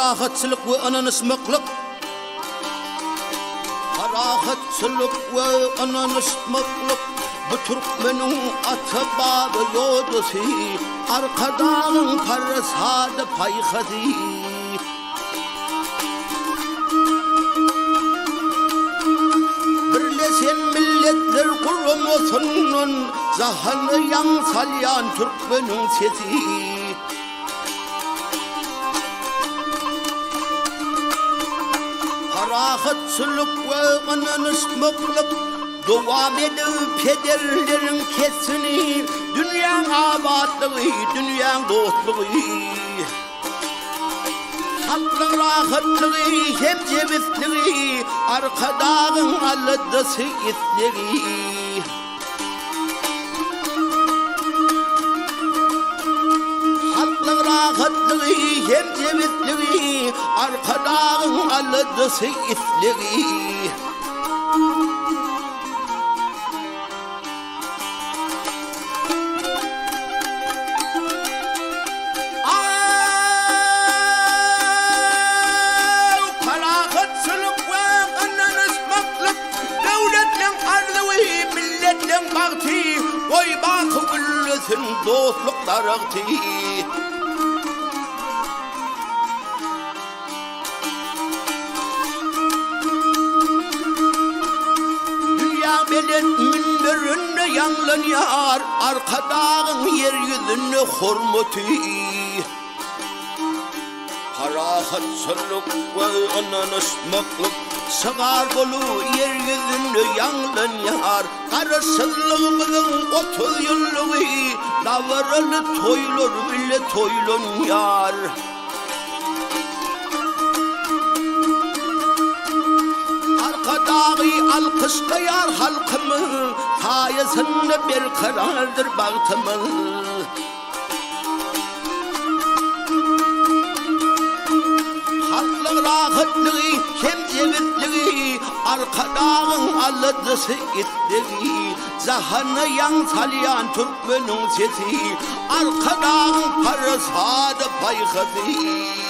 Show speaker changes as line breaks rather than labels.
Ferahatçılık ve ananışmaklık. Ferahatçılık ve ananışmaklık. Bu Türkmenin atı babı yodusi. Arkadan parasadı payhazi. Birleşen milletler kurulmasının zahanı yan salyan Türkmenin sesi. Ferahatçılık ve ananışmaklık devam edip pederlerin kesini. Dünyanın abadlığı, dünyanın dostluğu. Halkın rahatlığı, hem cevizliği, arkadağın alıdısı itliği. Halkın rahatlığı, hem cevizliği, arkadağın alıdısı itliği. Oy bakı gülsün dostluklar aktı. Dünya bilen minberinde yanlanıyor, arkadağın yeryüzünde hurmeti. Ferahatçılık ve ananışmaklık sığar dolu yeryüzünde yanlanıyor. Karısızlığımızın 30 yıllığı davaralı toylar bile toylanıyor. Arkadağı alkışlayar halkımı, sayesinde bir karardır baktımı. Halkın rahatlığı, hem cevizliği, arkadağın alıdısı itliği. Zahanı yan salyan Türkmenin sesi, arkadağın parasadı payhazi.